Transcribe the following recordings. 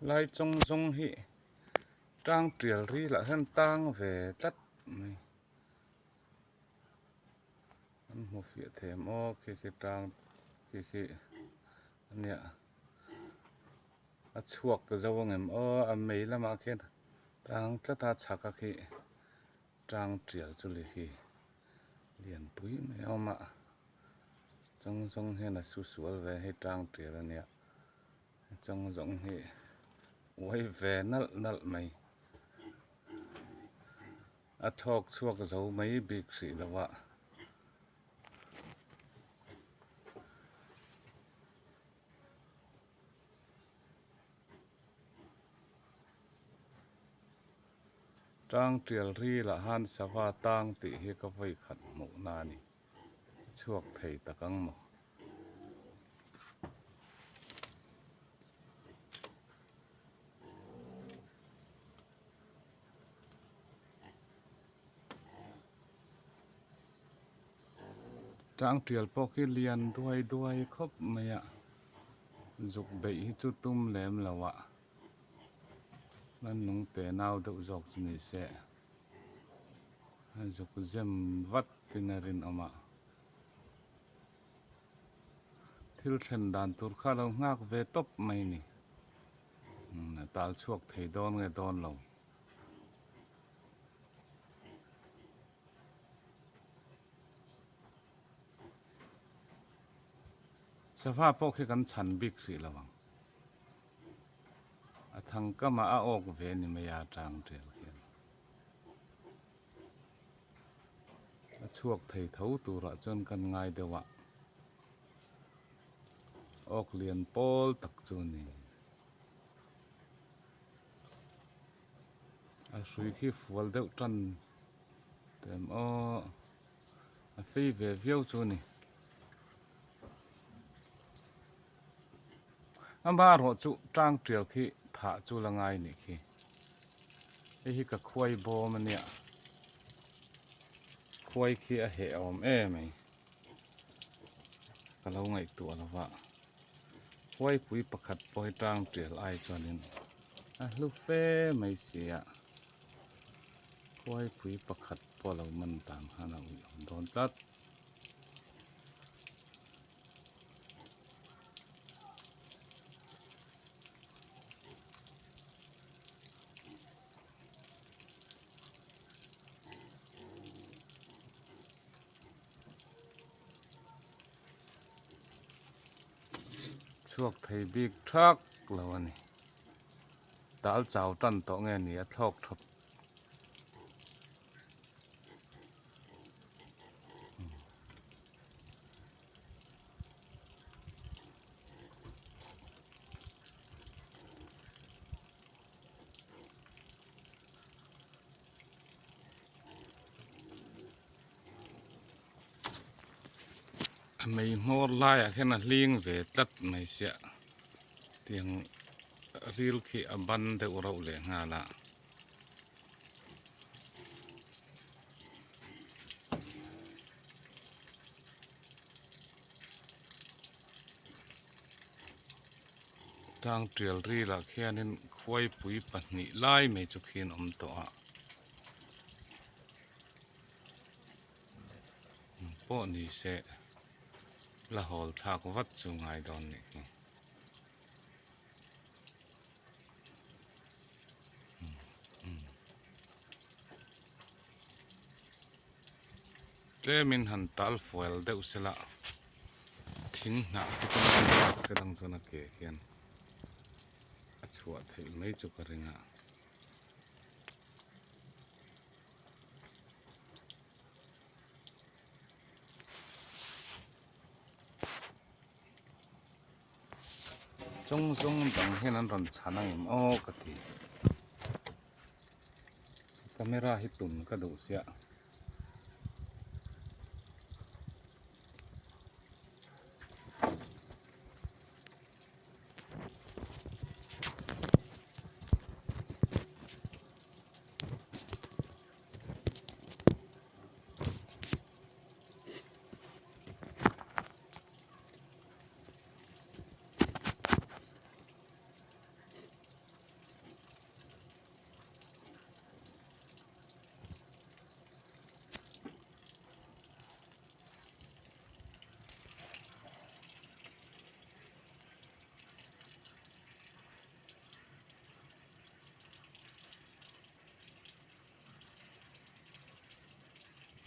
lai chong chong hi tang trial ri la han tang ve tat mai an mo fia them o ke tang ke ania a chuak ka zawang em o a mei lama khen tang tlata chhaka khi tang trial chu le hi lian pui mai oma chong chong he na su sual ve he tang trial ania chong chong he wai ve nal mai a thok chuak zo mai bik si lawa tang trial ri la han sawa tang ti hi ka vai khat mu na ni chuak thei takang mo tang trial pok hi lian duai khop maya zuk bei hi chu tum lem lawa nan nung te nau deuh zawk chu ni se zuk zem vat tinarin ama thil thlen dan tur kha lo ngak ve top mai ni tal chuak thei don nge don lo safa pok hi kan chan bik si lawang a thang kama a ok ve ni maya tang trial hian a chuak thei tho tura chon kan ngai dewa ok lian pol tak chu ni a hrui khi fual deuh tan tem o a fei ve viau chu ni amba ro chu tang trial khi tha chu langai ni khi hi ka khwai bom ania khwai khi a he om mai ka lo ngai tu alawa khwai pui pakhat poi tang trial ai chuanin a lu fe mai sia khwai pui pakhat po lo man tang hana u don tat chuak thei bik thak lo ani dal chaw tan to nge ni a thlok thop mei mor lai a khen a hling ve tat mai sia tiang ril khi a ban deuh ro le nga la tang trial ri la khianin khwai pui pahnih lai mai chu khin om to a po ni se la hol thak wat chu ngai don ni min han tal fuel deuh sela thing na ti ko se dang chona ke hian a chhuat thei mai chu ka ringa chong dang hian an ron chanang im o ka ti camera hi tun ka du sia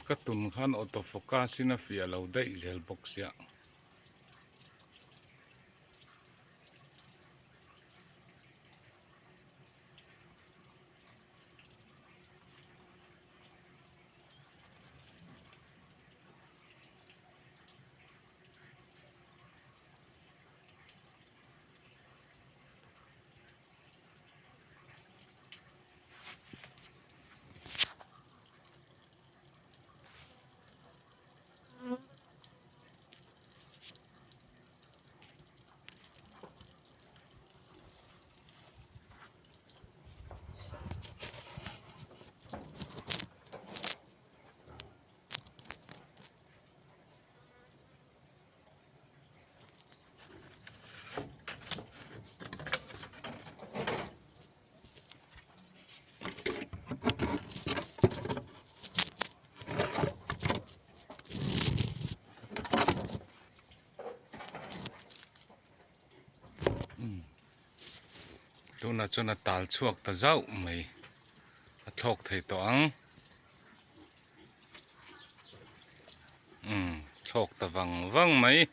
ka tun khan autofocus in a fia lo dei lel box ya tuna chuna tal chuak ta zau mai a thok thei to ang thok ta wang mai